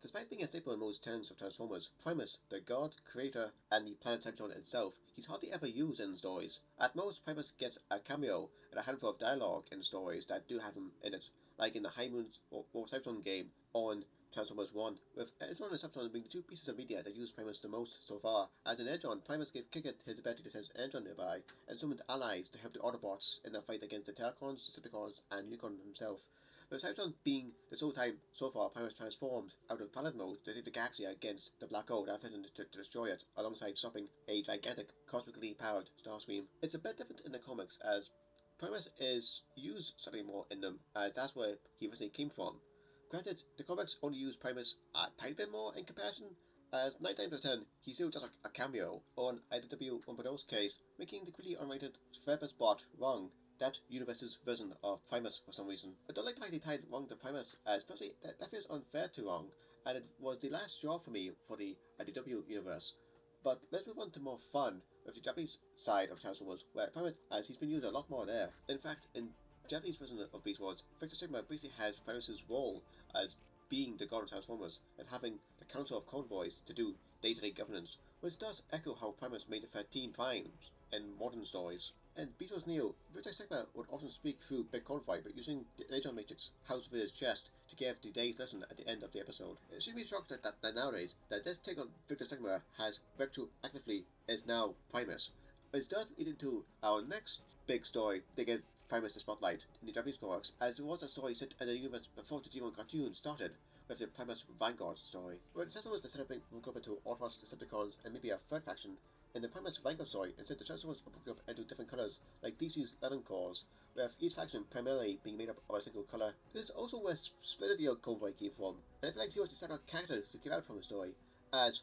Despite being a staple in most tellings of Transformers, Primus, the god, creator, and the planet Cybertron itself, he's hardly ever used in stories. At most, Primus gets a cameo and a handful of dialogue in stories that do have him in it, like in the High Moons or Cybertron game, or in Transformers 1, with Energon and Cybertron being the two pieces of media that use Primus the most so far. As in Energon, Primus gave Kickett his ability to sense Energon nearby, and summoned allies to help the Autobots in their fight against the Terracons, Decepticons, and Unicorn himself. With Cybertron being the sole time so far Primus transformed out of planet mode to save the galaxy against the black hole that threatened to destroy it, alongside stopping a gigantic, cosmically powered Starscream. It's a bit different in the comics, as Primus is used slightly more in them, as that's where he originally came from. Granted, the comics only use Primus a tiny bit more in comparison, as 9 times out of 10 he's still just a cameo, or an IDW Umbrado's case, making the critically unrated Phoebus bot wrong. That universe's version of Primus for some reason. I don't like the fact they tied Wrong to Primus, especially that feels unfair to Wrong, and it was the last straw for me for the IDW universe. But let's move on to more fun with the Japanese side of Transformers, where Primus, as he's been used a lot more there. In fact, in Japanese version of Beast Wars, Victor Sigma basically has Primus' role as being the god of Transformers and having the Council of Convoys to do day-to-day governance, which does echo how Primus made the 13 Primes in modern stories. In Beast Wars Neo, Victor Sigma would often speak through Big Convoy, but using the Energon Matrix housed within his chest to give the day's lesson at the end of the episode. It should be shocked that nowadays, that this take on Victor Sigma has retroactively is now Primus. Which does lead into our next big story to give Primus the spotlight in the Japanese comics, as there was a story set in the universe before the G1 cartoon started, with the Primus Vanguard story, where the Transformers the setup broke up into Autobots, Decepticons, and maybe a third faction. In the Primus Vanguard story, instead the Transformers are broken up into different colours, like DC's London Corps, with each faction primarily being made up of a single colour. This is also where Splinter the Convoy came from, and I feel like he was the set of characters to get out from the story, as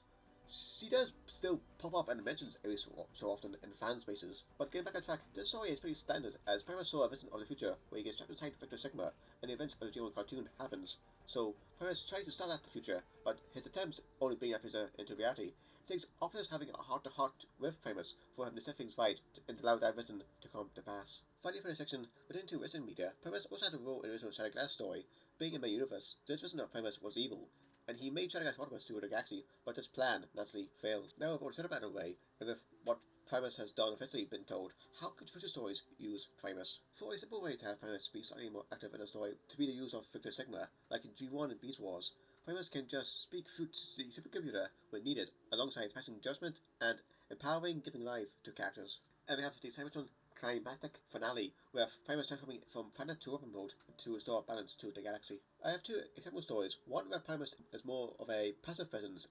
she does still pop up and mentions every so often in fan spaces. But getting back on track, this story is pretty standard, as Primus saw a vision of the future where he gets trapped inside Victor Sigma, and the events of the G1 cartoon happens. So Primus tries to start at the future, but his attempts only bring that future into reality. It takes Optimus having a heart-to-heart with Primus for him to set things right and allow that vision to come to pass. Finally, for this section, within two wrestling media, Primus also had a role in the original Shattered Glass story. Being in my universe, this vision of Primus was evil, and he made Shattered Glass Autobots to the galaxy, but his plan naturally fails. Now with all the setup out of the way, and with what Primus has done officially been told, how could future stories use Primus? For a simple way to have Primus be slightly more active in a story to be the use of Victor Sigma, like in G1 and Beast Wars, Primus can just speak through the supercomputer when needed, alongside passing judgment and empowering giving life to characters. And we have the Cybertron climactic finale, with Primus transforming from planet to open mode to restore balance to the galaxy. I have two example stories, one where Primus is more of a passive presence,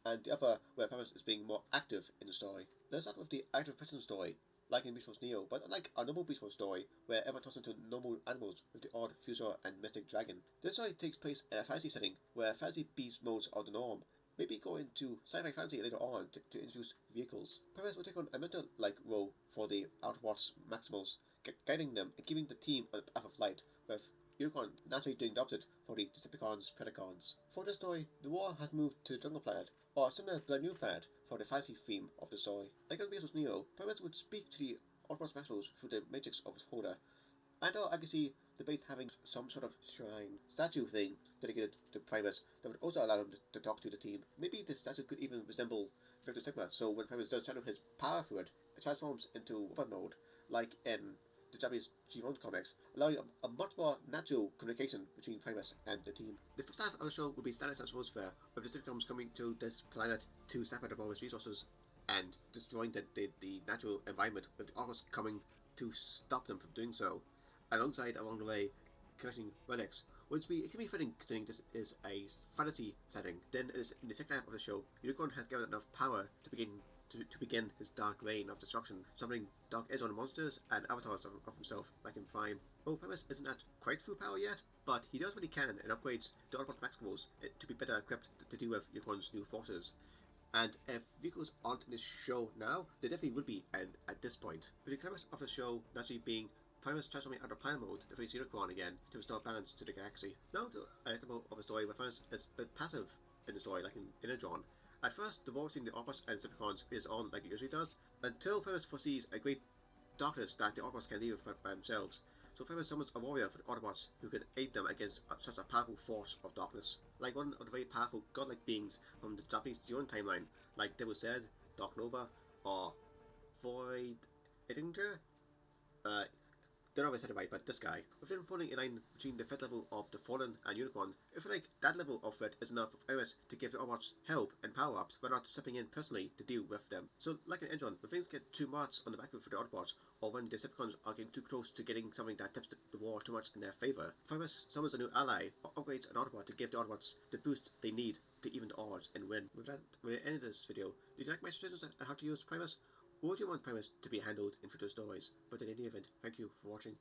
and the other where Primus is being more active in the story. Let's start with the active presence story, like in Beast Wars Neo, but unlike a normal Beast Wars story, where everyone turns into normal animals with the odd Fusor and Mystic Dragon. This story takes place in a fantasy setting, where fantasy beast modes are the norm. Maybe go into sci-fi fantasy later on to introduce vehicles. Primus will take on a mentor-like role for the Autobots Maximals, guiding them and keeping the team on the path of light, with Unicorn naturally doing the opposite for the Decepticons Predacons. For this story, the war has moved to the Jungle Planet, or similar to the new planet, for the fantasy theme of the story. Like in Beast Wars Neo, Primus would speak to the Autobots Maximals through the matrix of his holder, and I can see the base having some sort of shrine, statue thing dedicated to Primus that would also allow him to talk to the team. Maybe this statue could even resemble Victor Sigma, so when Primus does channel his power through it, it transforms into weapon mode, like in the Japanese G1 comics, allowing a much more natural communication between Primus and the team. The first half of the show will be standard Transformers fair, with the Decepticons coming to this planet to sap out all its resources and destroying the natural environment, with the Autobots coming to stop them from doing so, alongside along the way collecting relics, which it can be fitting considering this is a fantasy setting. Then in the second half of the show, Unicorn has given enough power to begin his dark reign of destruction, summoning dark edge on monsters and avatars of himself, like in Prime. Oh, Primus isn't at quite full power yet, but he does what he can and upgrades the Autobot Maximals to be better equipped to deal with Unicorn's new forces. And if vehicles aren't in this show now, they definitely would be at this point. With the climax of the show naturally being Primus transforming out of plan mode to face Unicorn again to restore balance to the galaxy. Now to an example of a story where Primus is a bit passive in the story, like in Energon. At first, the war between the Autobots and Decepticons is on like it usually does, until Primus foresees a great darkness that the Autobots can deal with by themselves. So Primus summons a warrior for the Autobots who can aid them against such a powerful force of darkness. Like one of the very powerful godlike beings from the Japanese Dune timeline, like Devil Said, Dark Nova, or Void Edinger? Don't know if I said it right, but this guy. Within falling in line between the threat level of the Fallen and Unicorn, I feel like that level of threat is enough for Primus to give the Autobots help and power-ups, but not stepping in personally to deal with them. So, like an Energon, when things get too much on the back foot for the Autobots, or when the Decepticons are getting too close to getting something that tips the war too much in their favor, Primus summons a new ally, or upgrades an Autobot to give the Autobots the boost they need to even the odds and win. With that, we're end this video. Did you like my suggestions on how to use Primus? Or do you want Primus to be handled in future stories? But in any event, thank you for watching.